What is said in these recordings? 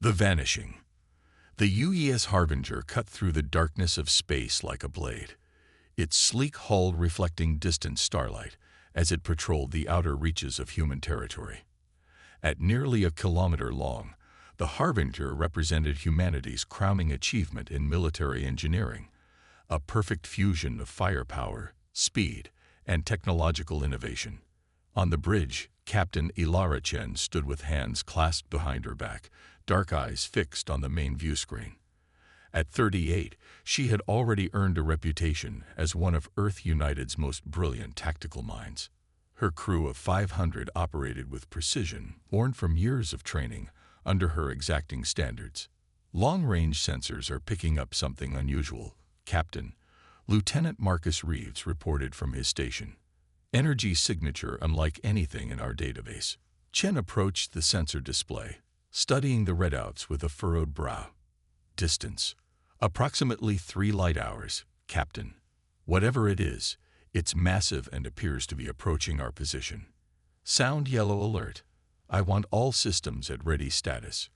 The Vanishing. The UES Harbinger cut through the darkness of space like a blade, its sleek hull reflecting distant starlight as it patrolled the outer reaches of human territory. At nearly a kilometer long, the Harbinger represented humanity's crowning achievement in military engineering, a perfect fusion of firepower, speed, and technological innovation. On the bridge, Captain Ilara Chen stood with hands clasped behind her back, dark eyes fixed on the main view screen. At 38, she had already earned a reputation as one of Earth United's most brilliant tactical minds. Her crew of 500 operated with precision, born from years of training under her exacting standards. Long-range sensors are picking up something unusual, Captain. Lieutenant Marcus Reeves reported from his station. Energy signature unlike anything in our database. Chen approached the sensor display, studying the readouts with a furrowed brow. Distance. Approximately 3 light hours, Captain. Whatever it is, it's massive and appears to be approaching our position. Sound yellow alert. I want all systems at ready status.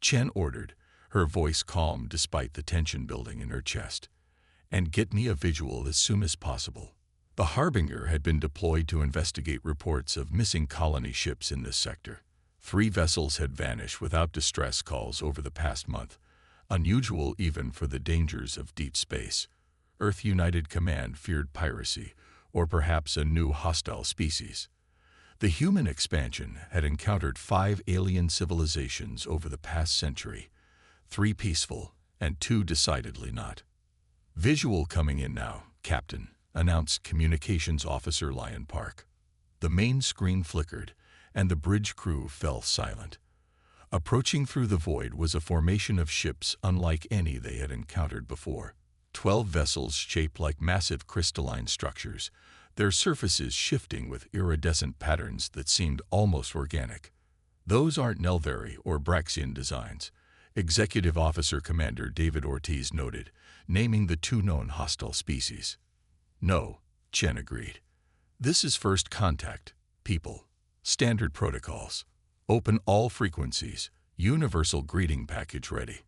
Chen ordered, her voice calm despite the tension building in her chest. And get me a visual as soon as possible. The Harbinger had been deployed to investigate reports of missing colony ships in this sector. 3 vessels had vanished without distress calls over the past month, unusual even for the dangers of deep space. Earth United Command feared piracy, or perhaps a new hostile species. The human expansion had encountered 5 alien civilizations over the past century, 3 peaceful and 2 decidedly not. Visual coming in now, Captain, announced Communications Officer Lion Park. The main screen flickered, and the bridge crew fell silent. Approaching through the void was a formation of ships unlike any they had encountered before. 12 vessels shaped like massive crystalline structures, their surfaces shifting with iridescent patterns that seemed almost organic. Those aren't Nelvari or Braxian designs, Executive Officer Commander David Ortiz noted, naming the 2 known hostile species. No, Chen agreed. This is first contact, people. Standard protocols. Open all frequencies, universal greeting package ready.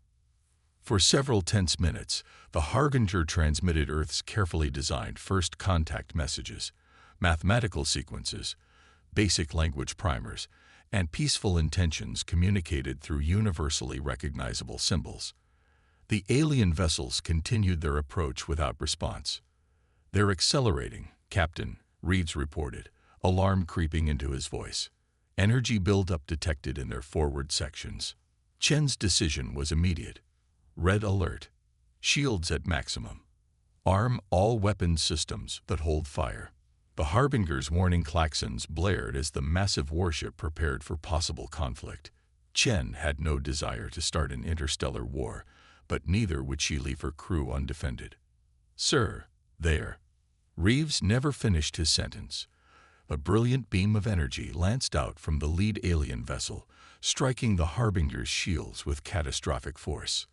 For several tense minutes, the Harbinger transmitted Earth's carefully designed first contact messages, mathematical sequences, basic language primers, and peaceful intentions communicated through universally recognizable symbols. The alien vessels continued their approach without response. They're accelerating, Captain, Reeves reported, alarm creeping into his voice. Energy buildup detected in their forward sections. Chen's decision was immediate. Red alert. Shields at maximum. Arm all weapons systems that hold fire. The Harbinger's warning klaxons blared as the massive warship prepared for possible conflict. Chen had no desire to start an interstellar war, but neither would she leave her crew undefended. Sir, there. Reeves never finished his sentence. A brilliant beam of energy lanced out from the lead alien vessel, striking the Harbinger's shields with catastrophic force.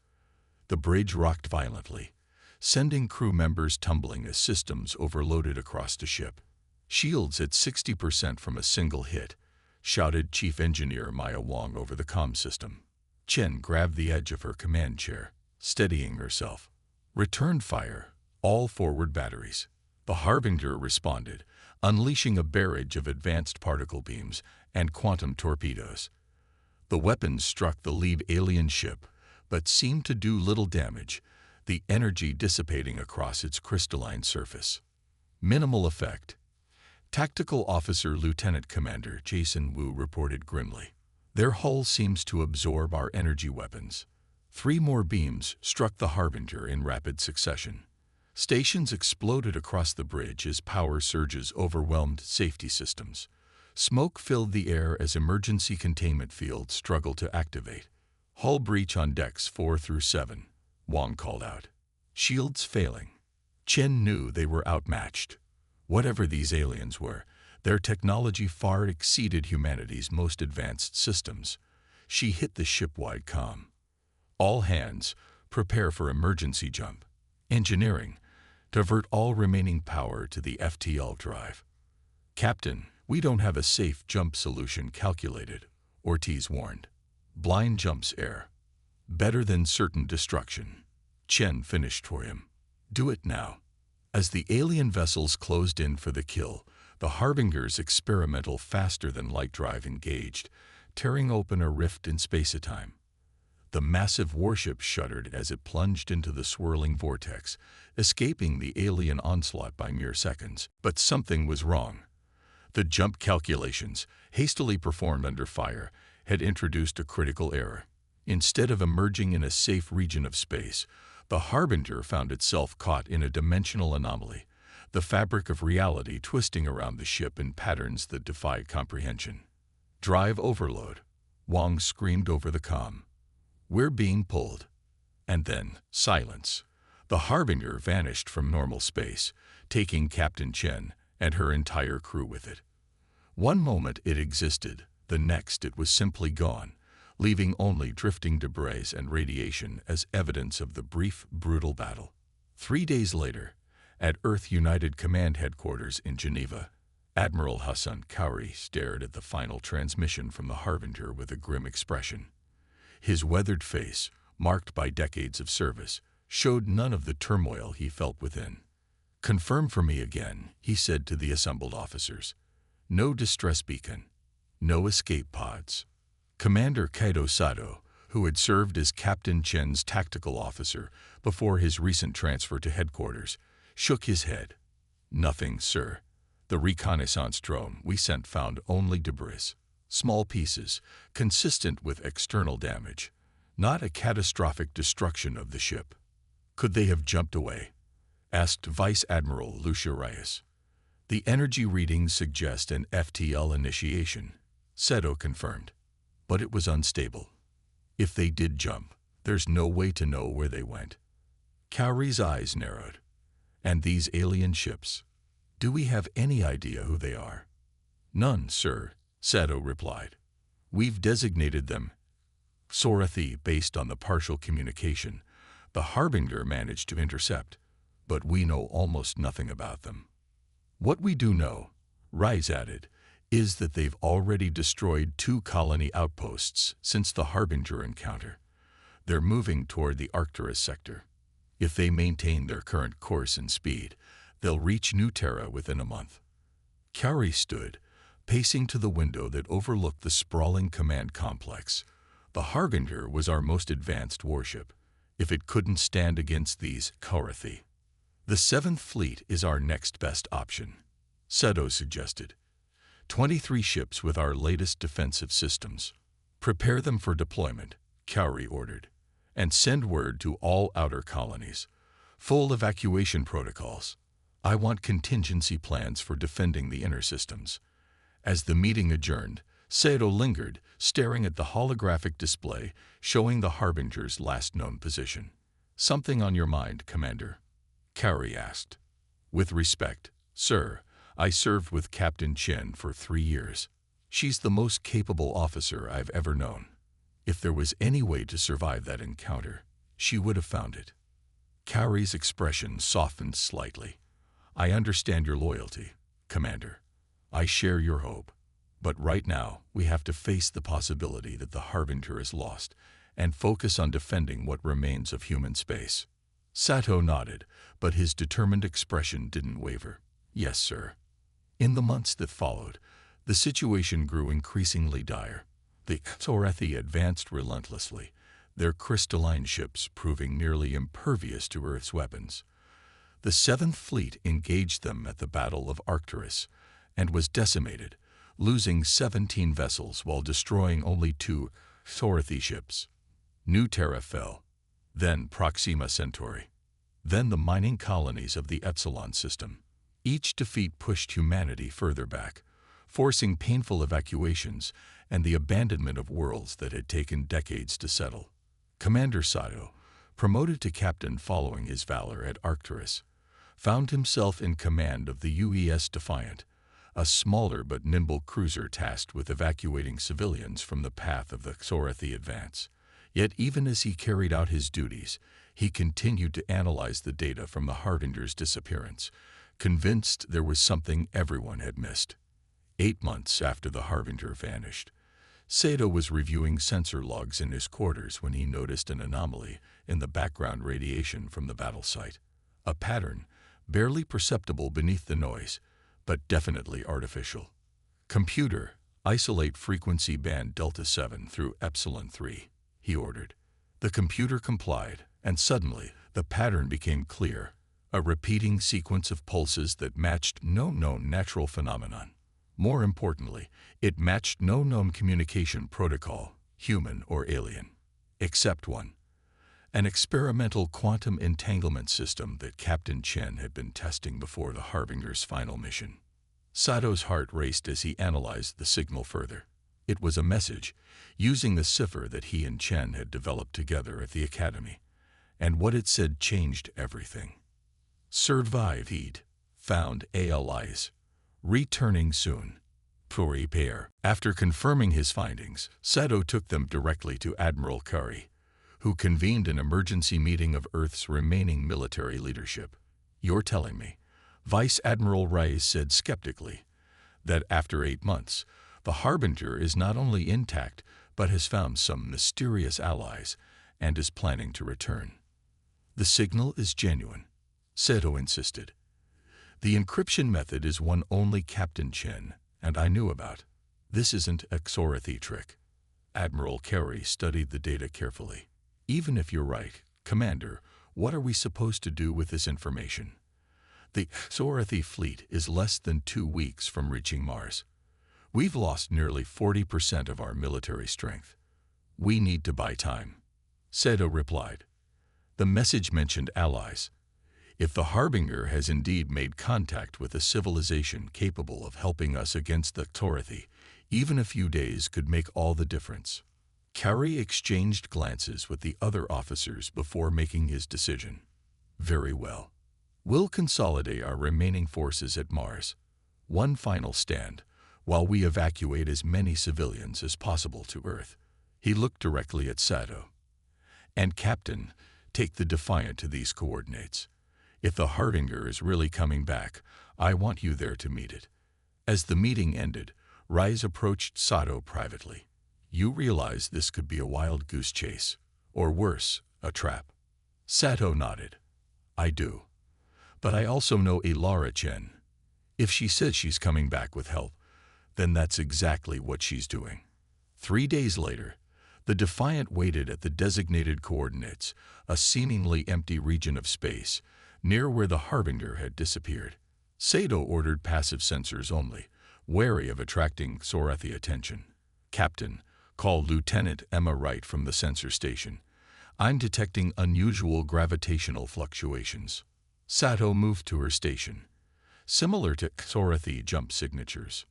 The bridge rocked violently, sending crew members tumbling as systems overloaded across the ship. Shields at 60% from a single hit, shouted Chief Engineer Maya Wong over the comm system. Chen grabbed the edge of her command chair, steadying herself. Return fire, all forward batteries. The Harbinger responded, unleashing a barrage of advanced particle beams and quantum torpedoes. The weapons struck the lead alien ship, but seemed to do little damage, the energy dissipating across its crystalline surface. Minimal effect. Tactical Officer Lieutenant Commander Jason Wu reported grimly. Their hull seems to absorb our energy weapons. 3 more beams struck the Harbinger in rapid succession. Stations exploded across the bridge as power surges overwhelmed safety systems. Smoke filled the air as emergency containment fields struggled to activate. Hull breach on decks 4 through 7, Wong called out. Shields failing. Chen knew they were outmatched. Whatever these aliens were, their technology far exceeded humanity's most advanced systems. She hit the ship-wide comm. All hands, prepare for emergency jump. Engineering, divert all remaining power to the FTL drive. Captain, we don't have a safe jump solution calculated, Ortiz warned. Blind jumps err. Better than certain destruction. Chen finished for him. Do it now. As the alien vessels closed in for the kill, the Harbinger's experimental faster-than-light drive engaged, tearing open a rift in space-time. The massive warship shuddered as it plunged into the swirling vortex, escaping the alien onslaught by mere seconds. But something was wrong. The jump calculations, hastily performed under fire, had introduced a critical error. Instead of emerging in a safe region of space, the Harbinger found itself caught in a dimensional anomaly, the fabric of reality twisting around the ship in patterns that defied comprehension. Drive overload. Wong screamed over the comm. We're being pulled. And then, silence. The Harbinger vanished from normal space, taking Captain Chen and her entire crew with it. One moment it existed, the next it was simply gone, leaving only drifting debris and radiation as evidence of the brief, brutal battle. 3 days later, at Earth United Command Headquarters in Geneva, Admiral Hassan Khoury stared at the final transmission from the Harbinger with a grim expression. His weathered face, marked by decades of service, showed none of the turmoil he felt within. Confirm for me again, he said to the assembled officers. No distress beacon. No escape pods. Commander Kaito Sato, who had served as Captain Chen's tactical officer before his recent transfer to headquarters, shook his head. Nothing, sir. The reconnaissance drone we sent found only debris. Small pieces, consistent with external damage, not a catastrophic destruction of the ship. Could they have jumped away? Asked Vice Admiral Lucia Reyes. The energy readings suggest an FTL initiation, Seto confirmed, but it was unstable. If they did jump, there's no way to know where they went. Khoury's eyes narrowed. And these alien ships, do we have any idea who they are? None, sir, Sato replied. We've designated them Sorathi based on the partial communication the Harbinger managed to intercept, but we know almost nothing about them. What we do know, Rise added, is that they've already destroyed 2 colony outposts since the Harbinger encounter. They're moving toward the Arcturus sector. If they maintain their current course and speed, they'll reach New Terra within a month. Khoury stood, pacing to the window that overlooked the sprawling command complex. The Harbinger was our most advanced warship, if it couldn't stand against these Sorathi. The 7th Fleet is our next best option, Seto suggested. 23 ships with our latest defensive systems. Prepare them for deployment, Khoury ordered, and send word to all outer colonies. Full evacuation protocols. I want contingency plans for defending the inner systems. As the meeting adjourned, Seto lingered, staring at the holographic display showing the Harbinger's last known position. Something on your mind, Commander? Khoury asked. With respect, sir, I served with Captain Chen for 3 years. She's the most capable officer I've ever known. If there was any way to survive that encounter, she would have found it. Khoury's expression softened slightly. I understand your loyalty, Commander. I share your hope. But right now, we have to face the possibility that the Harbinger is lost and focus on defending what remains of human space. Sato nodded, but his determined expression didn't waver. Yes, sir. In the months that followed, the situation grew increasingly dire. The Sorathi advanced relentlessly, their crystalline ships proving nearly impervious to Earth's weapons. The 7th Fleet engaged them at the Battle of Arcturus and was decimated, losing 17 vessels while destroying only 2 Sorathi ships. New Terra fell, then Proxima Centauri, then the mining colonies of the Epsilon system. Each defeat pushed humanity further back, forcing painful evacuations and the abandonment of worlds that had taken decades to settle. Commander Sato, promoted to captain following his valor at Arcturus, found himself in command of the UES Defiant, a smaller but nimble cruiser tasked with evacuating civilians from the path of the Sorathi advance. Yet even as he carried out his duties, he continued to analyze the data from the Harbinger's disappearance, convinced there was something everyone had missed. 8 months after the Harbinger vanished, Sato was reviewing sensor logs in his quarters when he noticed an anomaly in the background radiation from the battle site. A pattern, barely perceptible beneath the noise, but definitely artificial. "Computer, isolate frequency band Delta 7 through Epsilon 3, he ordered. The computer complied, and suddenly the pattern became clear, a repeating sequence of pulses that matched no known natural phenomenon. More importantly, it matched no known communication protocol, human or alien. Except one. An experimental quantum entanglement system that Captain Chen had been testing before the Harbinger's final mission. Sato's heart raced as he analyzed the signal further. It was a message, using the cipher that he and Chen had developed together at the academy, and what it said changed everything. Survived. Found ALIs. Returning soon. Reappeared. After confirming his findings, Sato took them directly to Admiral Curry, who convened an emergency meeting of Earth's remaining military leadership. "You're telling me," Vice Admiral Reyes said skeptically, "that after 8 months, the Harbinger is not only intact, but has found some mysterious allies and is planning to return." "The signal is genuine," Sato insisted. "The encryption method is one only Captain Chen and I knew about. This isn't a Xorathi trick." Admiral Carey studied the data carefully. "Even if you're right, Commander, what are we supposed to do with this information? The Xorathi fleet is less than 2 weeks from reaching Mars. We've lost nearly 40% of our military strength. We need to buy time." Sato replied. "The message mentioned allies. If the Harbinger has indeed made contact with a civilization capable of helping us against the Xorathi, even a few days could make all the difference." Carey exchanged glances with the other officers before making his decision. "Very well. We'll consolidate our remaining forces at Mars. One final stand, while we evacuate as many civilians as possible to Earth." He looked directly at Sato. "And Captain, take the Defiant to these coordinates. If the Harbinger is really coming back, I want you there to meet it." As the meeting ended, Reyes approached Sato privately. "You realize this could be a wild goose chase, or worse, a trap?" Sato nodded. "I do. But I also know Ilara Chen. If she says she's coming back with help, then that's exactly what she's doing." 3 days later, the Defiant waited at the designated coordinates, a seemingly empty region of space, near where the Harbinger had disappeared. Sato ordered passive sensors only, wary of attracting Xorathi attention. "Captain," called Lieutenant Emma Wright from the sensor station, "I'm detecting unusual gravitational fluctuations." Sato moved to her station. "Similar to Xorathi jump signatures."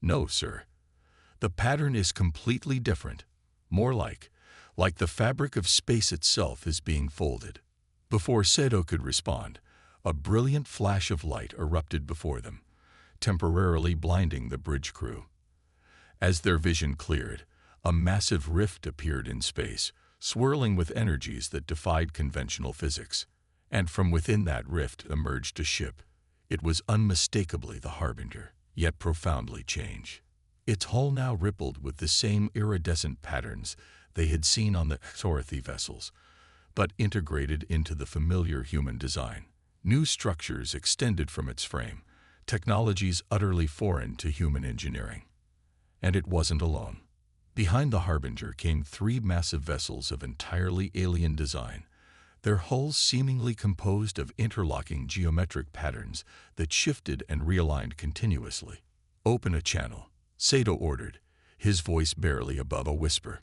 "No, sir. The pattern is completely different. More like the fabric of space itself is being folded." Before Sato could respond, a brilliant flash of light erupted before them, temporarily blinding the bridge crew. As their vision cleared, a massive rift appeared in space, swirling with energies that defied conventional physics. And from within that rift emerged a ship. It was unmistakably the Harbinger, yet profoundly changed. Its hull now rippled with the same iridescent patterns they had seen on the Xorathi vessels, but integrated into the familiar human design. New structures extended from its frame, technologies utterly foreign to human engineering. And it wasn't alone. Behind the Harbinger came 3 massive vessels of entirely alien design, their hulls seemingly composed of interlocking geometric patterns that shifted and realigned continuously. "Open a channel," Sato ordered, his voice barely above a whisper.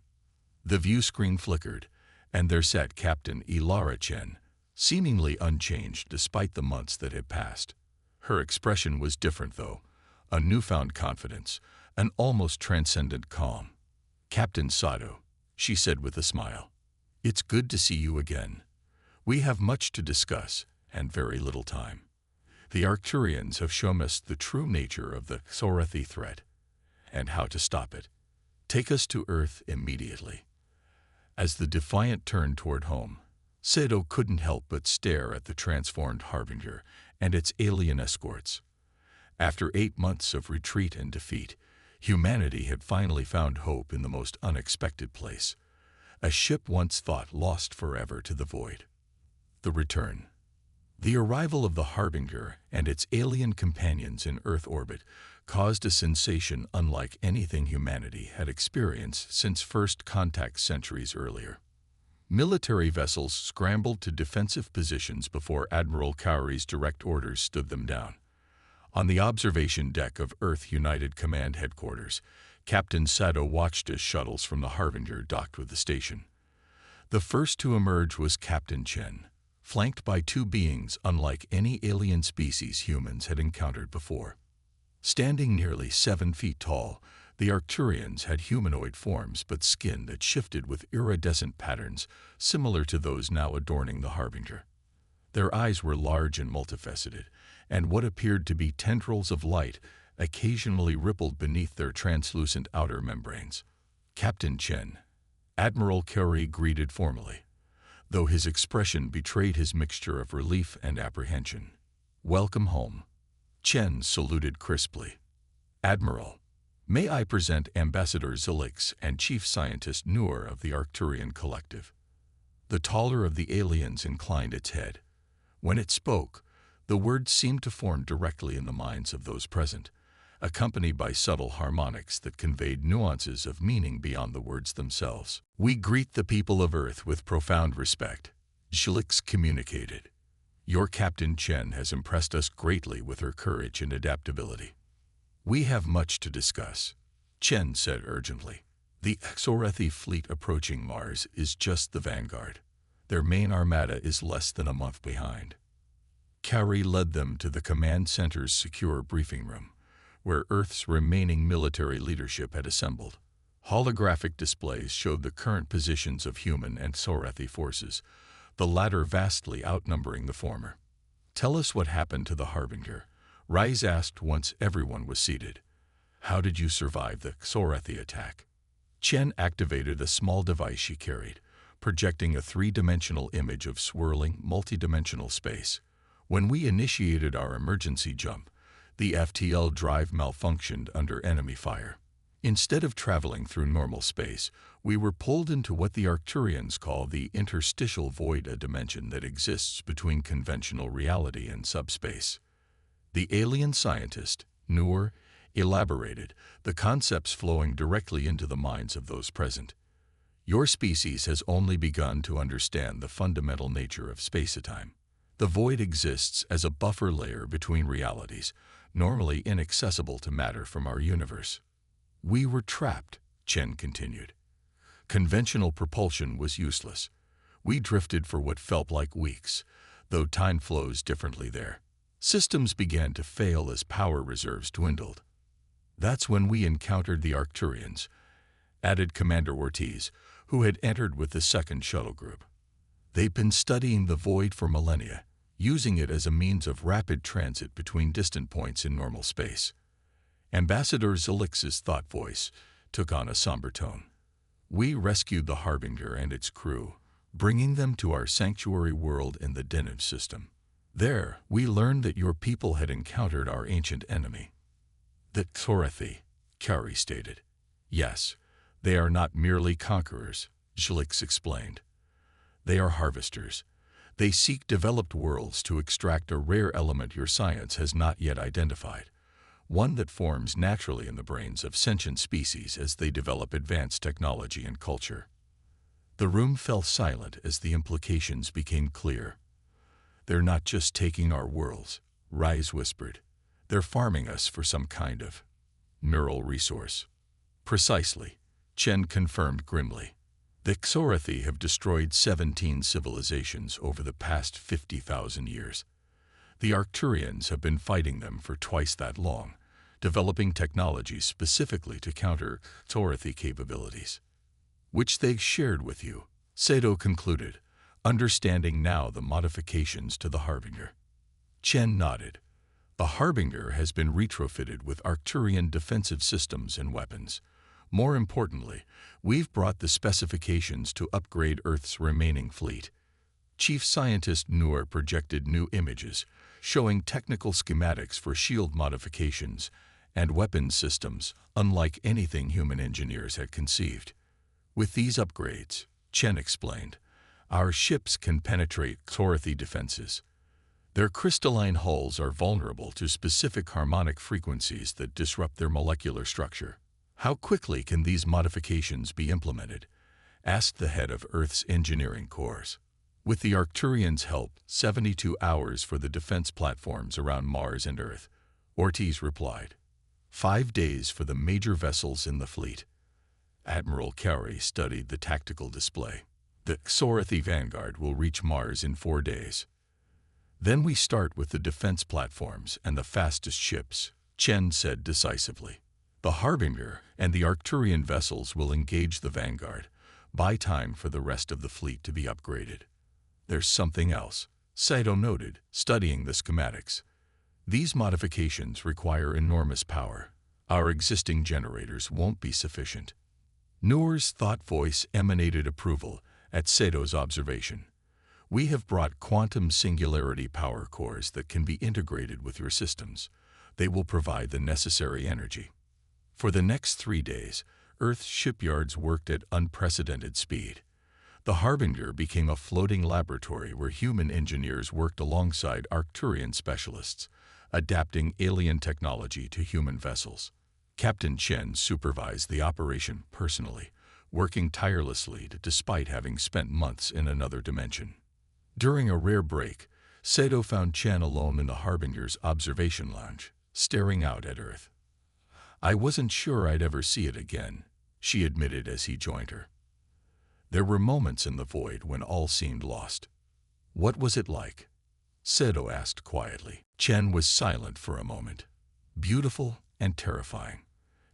The view screen flickered, and there sat Captain Ilara Chen, seemingly unchanged despite the months that had passed. Her expression was different, though, a newfound confidence, an almost transcendent calm. "Captain Sato," she said with a smile, "it's good to see you again. We have much to discuss, and very little time. The Arcturians have shown us the true nature of the Xorathi threat, and how to stop it. Take us to Earth immediately." As the Defiant turned toward home, Sato couldn't help but stare at the transformed Harbinger and its alien escorts. After 8 months of retreat and defeat, Humanity had finally found hope in the most unexpected place. A ship once thought lost forever to the void. The return. The arrival of the Harbinger and its alien companions in Earth orbit caused a sensation unlike anything humanity had experienced since first contact centuries earlier. Military vessels scrambled to defensive positions before Admiral Cowrey's direct orders stood them down. On the observation deck of Earth United Command Headquarters, Captain Sato watched as shuttles from the Harbinger docked with the station. The first to emerge was Captain Chen, flanked by two beings unlike any alien species humans had encountered before. Standing nearly 7 feet tall, the Arcturians had humanoid forms but skin that shifted with iridescent patterns similar to those now adorning the Harbinger. Their eyes were large and multifaceted, and what appeared to be tendrils of light occasionally rippled beneath their translucent outer membranes. Captain Chen, Admiral Cowrey greeted formally, though his expression betrayed his mixture of relief and apprehension. "Welcome home." Chen saluted crisply. "Admiral, may I present Ambassador Zilix and Chief Scientist Noor of the Arcturian Collective." The taller of the aliens inclined its head. When it spoke, the words seemed to form directly in the minds of those present, accompanied by subtle harmonics that conveyed nuances of meaning beyond the words themselves. "We greet the people of Earth with profound respect," Zilix communicated. "Your Captain Chen has impressed us greatly with her courage and adaptability." "We have much to discuss," Chen said urgently. "The Xorethi fleet approaching Mars is just the vanguard. Their main armada is less than a month behind." Cowrey led them to the command center's secure briefing room, where Earth's remaining military leadership had assembled. Holographic displays showed the current positions of human and Xorethi forces, the latter vastly outnumbering the former. "Tell us what happened to the Harbinger," Rise asked once everyone was seated. "How did you survive the Xorethi attack?" Chen activated a small device she carried, projecting a 3-dimensional image of swirling, multidimensional space. "When we initiated our emergency jump, the FTL drive malfunctioned under enemy fire. Instead of traveling through normal space, we were pulled into what the Arcturians call the interstitial void, a dimension that exists between conventional reality and subspace." The alien scientist, Noor, elaborated, the concepts flowing directly into the minds of those present. "Your species has only begun to understand the fundamental nature of space-time. The void exists as a buffer layer between realities, normally inaccessible to matter from our universe." "We were trapped," Chen continued. "Conventional propulsion was useless. We drifted for what felt like weeks, though time flows differently there. Systems began to fail as power reserves dwindled. That's when we encountered the Arcturians," added Commander Ortiz, who had entered with the second shuttle group. "They've been studying the void for millennia, using it as a means of rapid transit between distant points in normal space." Ambassador Zilix's thought voice took on a somber tone. "We rescued the Harbinger and its crew, bringing them to our sanctuary world in the Deneb system. There, we learned that your people had encountered our ancient enemy, the Xorethi," Cowrey stated. "Yes, they are not merely conquerors," Zilix explained. "They are harvesters. They seek developed worlds to extract a rare element your science has not yet identified, one that forms naturally in the brains of sentient species as they develop advanced technology and culture." The room fell silent as the implications became clear. "They're not just taking our worlds," Rise whispered. "They're farming us for some kind of neural resource." "Precisely," Chen confirmed grimly. "The Xorethi have destroyed 17 civilizations over the past 50,000 years. The Arcturians have been fighting them for twice that long, developing technologies specifically to counter Xorethi capabilities, which they shared with you," Sato concluded, understanding now the modifications to the Harbinger. Chen nodded. "The Harbinger has been retrofitted with Arcturian defensive systems and weapons. More importantly, we've brought the specifications to upgrade Earth's remaining fleet." Chief Scientist Noor projected new images, showing technical schematics for shield modifications and weapons systems unlike anything human engineers had conceived. With these upgrades, Chen explained, our ships can penetrate Xorathi defenses. Their crystalline hulls are vulnerable to specific harmonic frequencies that disrupt their molecular structure. How quickly can these modifications be implemented? Asked the head of Earth's engineering corps. With the Arcturians' help, 72 hours for the defense platforms around Mars and Earth, Ortiz replied. 5 days for the major vessels in the fleet. Admiral Cowrie studied the tactical display. The Xorathi Vanguard will reach Mars in 4 days. Then we start with the defense platforms and the fastest ships, Chen said decisively. The Harbinger and the Arcturian vessels will engage the Vanguard, buy time for the rest of the fleet to be upgraded. There's something else, Saito noted, studying the schematics. These modifications require enormous power. Our existing generators won't be sufficient. Noor's thought voice emanated approval at Sato's observation. We have brought quantum singularity power cores that can be integrated with your systems. They will provide the necessary energy. For the next 3 days, Earth's shipyards worked at unprecedented speed. The Harbinger became a floating laboratory where human engineers worked alongside Arcturian specialists, adapting alien technology to human vessels. Captain Chen supervised the operation personally, working tirelessly despite having spent months in another dimension. During a rare break, Saito found Chen alone in the Harbinger's observation lounge, staring out at Earth. I wasn't sure I'd ever see it again, she admitted as he joined her. There were moments in the void when all seemed lost. What was it like? Saito asked quietly. Chen was silent for a moment. Beautiful and terrifying.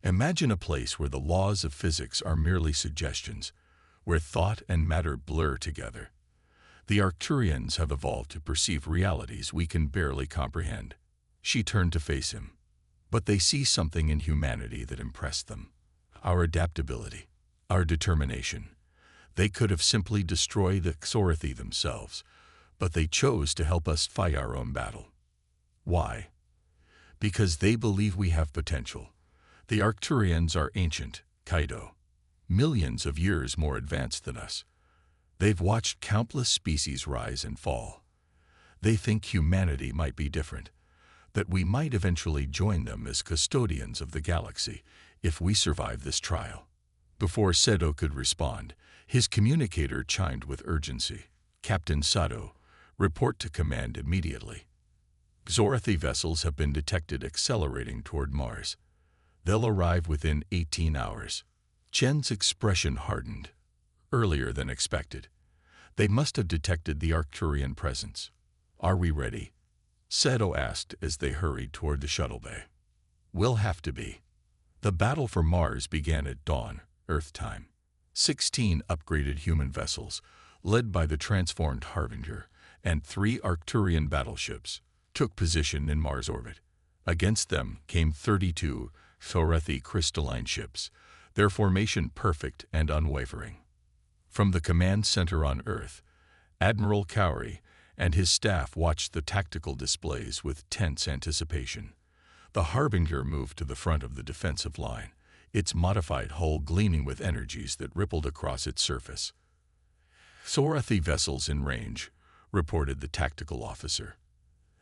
Imagine a place where the laws of physics are merely suggestions, where thought and matter blur together. The Arcturians have evolved to perceive realities we can barely comprehend. She turned to face him. But they see something in humanity that impressed them. Our adaptability, our determination. They could have simply destroyed the Xorathi themselves, but they chose to help us fight our own battle. Why? Because they believe we have potential. The Arcturians are ancient, Kaido, millions of years more advanced than us. They've watched countless species rise and fall. They think humanity might be different, that we might eventually join them as custodians of the galaxy if we survive this trial. Before Saito could respond, his communicator chimed with urgency. Captain Sato, report to command immediately. Xorathi vessels have been detected accelerating toward Mars. They'll arrive within 18 hours. Chen's expression hardened, earlier than expected. They must have detected the Arcturian presence. Are we ready? Sato asked as they hurried toward the shuttle bay. We'll have to be. The battle for Mars began at dawn, Earth time. 16 upgraded human vessels, led by the transformed Harbinger, and 3 Arcturian battleships, took position in Mars orbit. Against them came 32 Xorathi crystalline ships, their formation perfect and unwavering. From the command center on Earth, Admiral Cowrie and his staff watched the tactical displays with tense anticipation. The Harbinger moved to the front of the defensive line, its modified hull gleaming with energies that rippled across its surface. Xorathi vessels in range, reported the tactical officer.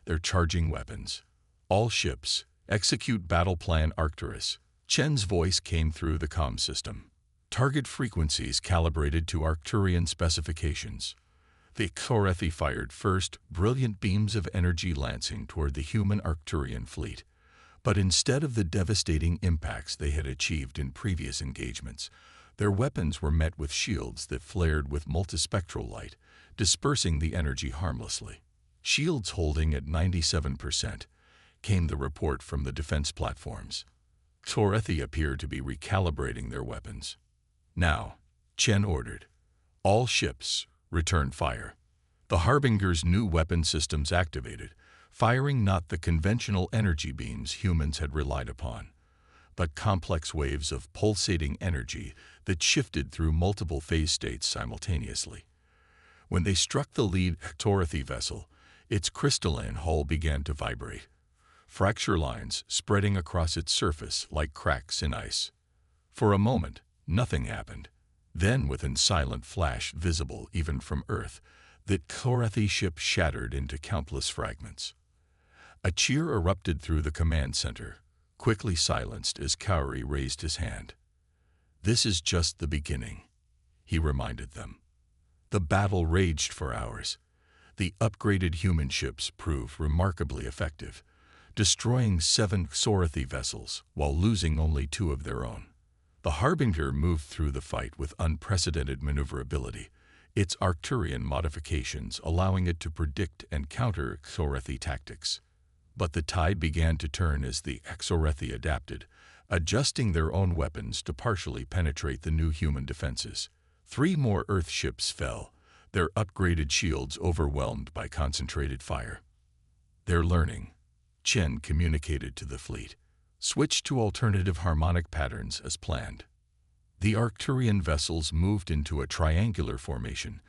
They're charging weapons. All ships, execute battle plan Arcturus. Chen's voice came through the comm system. Target frequencies calibrated to Arcturian specifications. The Xorathi fired first brilliant beams of energy lancing toward the human Arcturian fleet. But instead of the devastating impacts they had achieved in previous engagements, their weapons were met with shields that flared with multispectral light, dispersing the energy harmlessly. Shields holding at 97%, came the report from the defense platforms. Xorathi appeared to be recalibrating their weapons. Now, Chen ordered, all ships, return fire. The Harbinger's new weapon systems activated, firing not the conventional energy beams humans had relied upon, but complex waves of pulsating energy that shifted through multiple phase states simultaneously. When they struck the lead Xorathi vessel, its crystalline hull began to vibrate. fracture lines spreading across its surface like cracks in ice. For a moment, nothing happened. Then, with a silent flash visible even from Earth, the Xorathi ship shattered into countless fragments. A cheer erupted through the command center, quickly silenced as Kauri raised his hand. "This is just the beginning," he reminded them. The battle raged for hours. The upgraded human ships proved remarkably effective, destroying 7 Xorathi vessels while losing only 2 of their own. The Harbinger moved through the fight with unprecedented maneuverability, its Arcturian modifications allowing it to predict and counter Xorathi tactics. But the tide began to turn as the Xorathi adapted, adjusting their own weapons to partially penetrate the new human defenses. 3 more Earth ships fell, their upgraded shields overwhelmed by concentrated fire. "They're learning," Chen communicated to the fleet. "Switch to alternative harmonic patterns as planned." The Arcturian vessels moved into a triangular formation,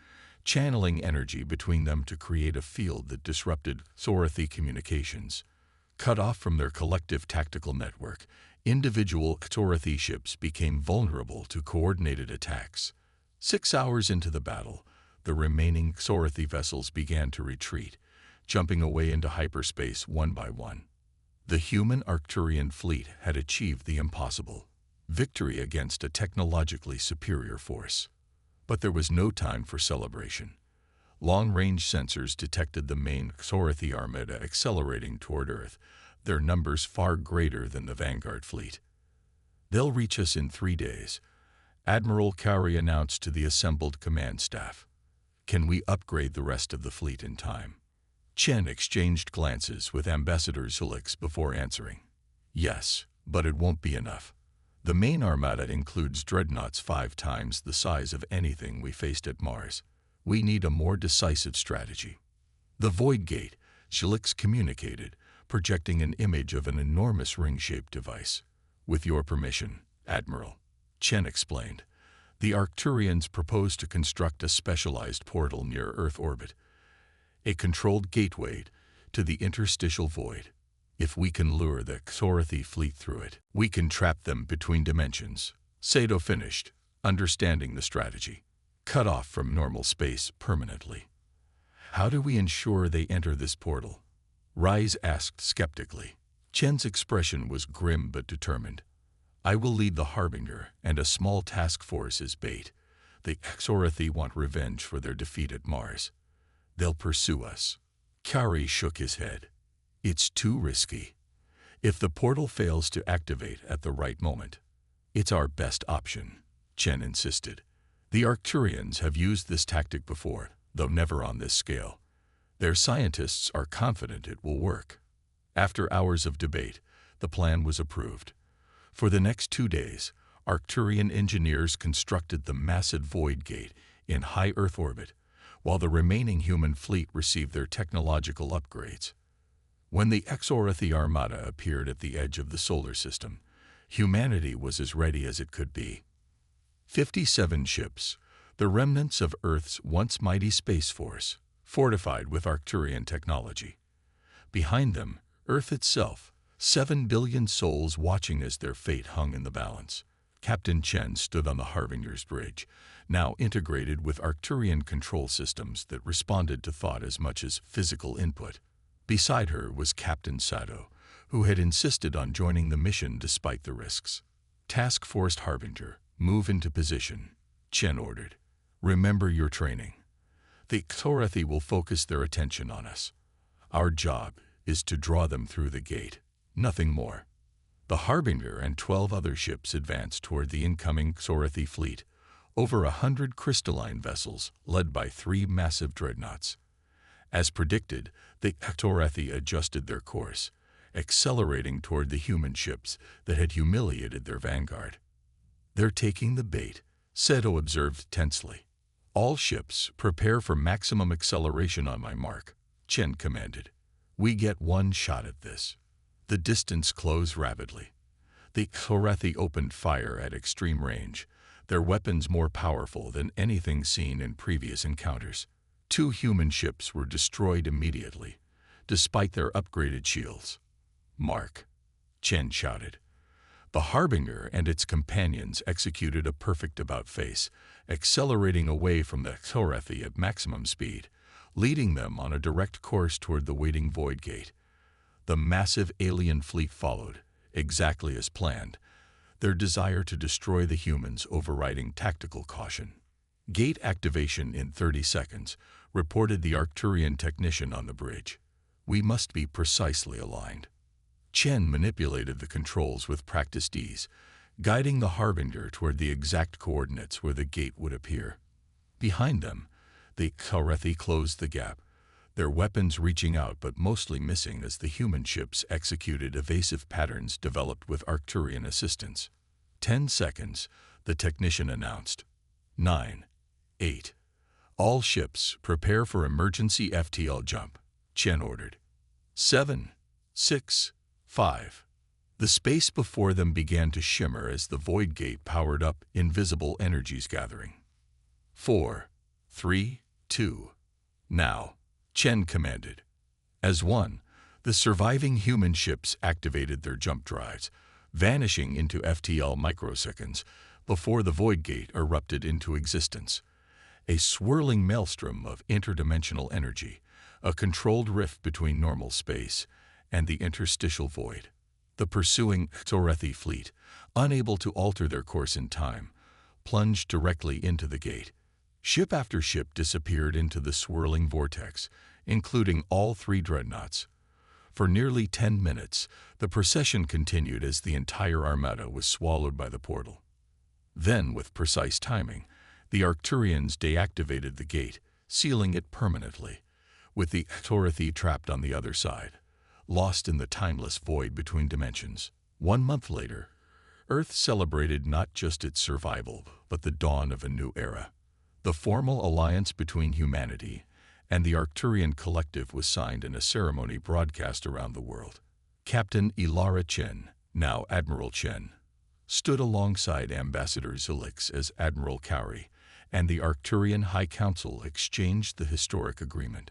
channeling energy between them to create a field that disrupted Xorathi communications. Cut off from their collective tactical network, individual Xorathi ships became vulnerable to coordinated attacks. 6 hours into the battle, the remaining Xorathi vessels began to retreat, jumping away into hyperspace one by one. The human Arcturian fleet had achieved the impossible, victory against a technologically superior force. But there was no time for celebration. Long-range sensors detected the main Xorathi armada accelerating toward Earth, their numbers far greater than the Vanguard fleet. "They'll reach us in 3 days," Admiral Kauri announced to the assembled command staff. "Can we upgrade the rest of the fleet in time?" Chen exchanged glances with Ambassador Zulix before answering. "Yes, but it won't be enough. The main armada includes dreadnoughts 5 times the size of anything we faced at Mars. We need a more decisive strategy." "The Void Gate," Zulix communicated, projecting an image of an enormous ring-shaped device. "With your permission, Admiral," Chen explained. "The Arcturians propose to construct a specialized portal near Earth orbit, a controlled gateway to the interstitial void. If we can lure the Xorathi fleet through it, we can trap them between dimensions." Sato finished, understanding the strategy. "Cut off from normal space permanently." "How do we ensure they enter this portal?" Rise asked skeptically. Chen's expression was grim but determined. "I will lead the Harbinger and a small task force as bait. The Xorathi want revenge for their defeat at Mars. They'll pursue us." Kauri shook his head. "It's too risky. If the portal fails to activate at the right moment, it's our best option," Chen insisted. "The Arcturians have used this tactic before, though never on this scale. Their scientists are confident it will work." After hours of debate, the plan was approved. For the next 2 days, Arcturian engineers constructed the massive Void Gate in high Earth orbit, while the remaining human fleet received their technological upgrades. When the Xorathi armada appeared at the edge of the solar system, humanity was as ready as it could be. 57 ships, the remnants of Earth's once mighty space force, fortified with Arcturian technology. Behind them, Earth itself, 7 billion souls watching as their fate hung in the balance. Captain Chen stood on the Harbinger's bridge, now integrated with Arcturian control systems that responded to thought as much as physical input. Beside her was Captain Sato, who had insisted on joining the mission despite the risks. "Task Force Harbinger, move into position," Chen ordered. "Remember your training. The Xorathi will focus their attention on us. Our job is to draw them through the gate, nothing more." The Harbinger and 12 other ships advanced toward the incoming Xorathi fleet, over 100 crystalline vessels led by 3 massive dreadnoughts. As predicted, the Xorathi adjusted their course, accelerating toward the human ships that had humiliated their vanguard. "They're taking the bait," Sato observed tensely. "All ships, prepare for maximum acceleration on my mark," Chen commanded. "We get one shot at this." The distance closed rapidly. The Xorathi opened fire at extreme range, their weapons more powerful than anything seen in previous encounters. 2 human ships were destroyed immediately, despite their upgraded shields. Mark, Chen shouted. The Harbinger and its companions executed a perfect about-face, accelerating away from the Thorathi at maximum speed, leading them on a direct course toward the waiting Void Gate. The massive alien fleet followed, exactly as planned, their desire to destroy the humans overriding tactical caution. Gate activation in 30 seconds, reported the Arcturian technician on the bridge. We must be precisely aligned. Chen manipulated the controls with practiced ease, guiding the Harbinger toward the exact coordinates where the gate would appear. Behind them, the Thorathi closed the gap, their weapons reaching out but mostly missing as the human ships executed evasive patterns developed with Arcturian assistance. 10 seconds, the technician announced. 9, 8. All ships, prepare for emergency FTL jump, Chen ordered. 7, 6, 5. The space before them began to shimmer as the Void Gate powered up, invisible energies gathering. 4, 3, 2. Now, Chen commanded. As one, the surviving human ships activated their jump drives, vanishing into FTL microseconds before the Void Gate erupted into existence. A swirling maelstrom of interdimensional energy, a controlled rift between normal space and the interstitial void. The pursuing Thorathi fleet, unable to alter their course in time, plunged directly into the gate. Ship after ship disappeared into the swirling vortex, including all 3 dreadnoughts. For nearly 10 minutes, the procession continued as the entire armada was swallowed by the portal. Then, with precise timing, the Arcturians deactivated the gate, sealing it permanently, with the Thorathi trapped on the other side, lost in the timeless void between dimensions. 1 month later, Earth celebrated not just its survival, but the dawn of a new era. The formal alliance between humanity and the Arcturian collective was signed in a ceremony broadcast around the world. Captain Ilara Chen, now Admiral Chen, stood alongside Ambassador Zilix as Admiral Kauri, and the Arcturian High Council exchanged the historic agreement.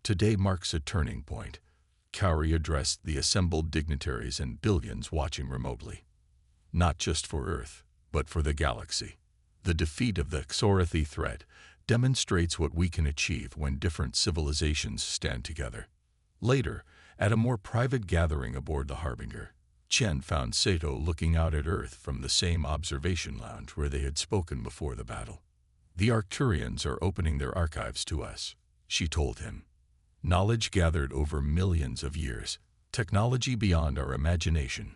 Today marks a turning point, Kauri addressed the assembled dignitaries and billions watching remotely. Not just for Earth, but for the galaxy. The defeat of the Thorathi threat demonstrates what we can achieve when different civilizations stand together. Later, at a more private gathering aboard the Harbinger, Chen found Sato looking out at Earth from the same observation lounge where they had spoken before the battle. The Arcturians are opening their archives to us, she told him. Knowledge gathered over millions of years, technology beyond our imagination.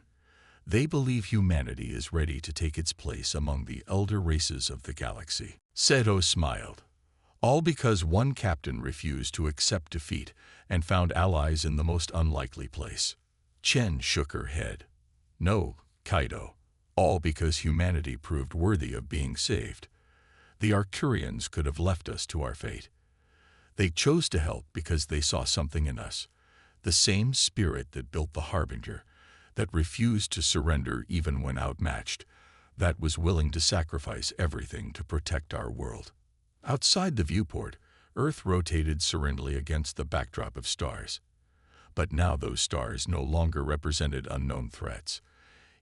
They believe humanity is ready to take its place among the elder races of the galaxy. Sato smiled. All because one captain refused to accept defeat and found allies in the most unlikely place. Chen shook her head. No, Kaido. All because humanity proved worthy of being saved. The Arcturians could have left us to our fate. They chose to help because they saw something in us, the same spirit that built the Harbinger, that refused to surrender even when outmatched, that was willing to sacrifice everything to protect our world. Outside the viewport, Earth rotated serenely against the backdrop of stars. But now those stars no longer represented unknown threats.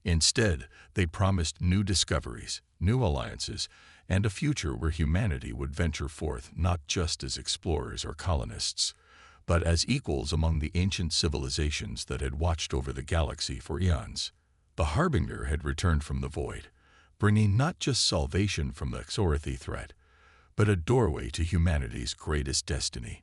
Instead, they promised new discoveries, new alliances, and a future where humanity would venture forth not just as explorers or colonists, but as equals among the ancient civilizations that had watched over the galaxy for eons. The Harbinger had returned from the void, bringing not just salvation from the Thorathi threat, but a doorway to humanity's greatest destiny.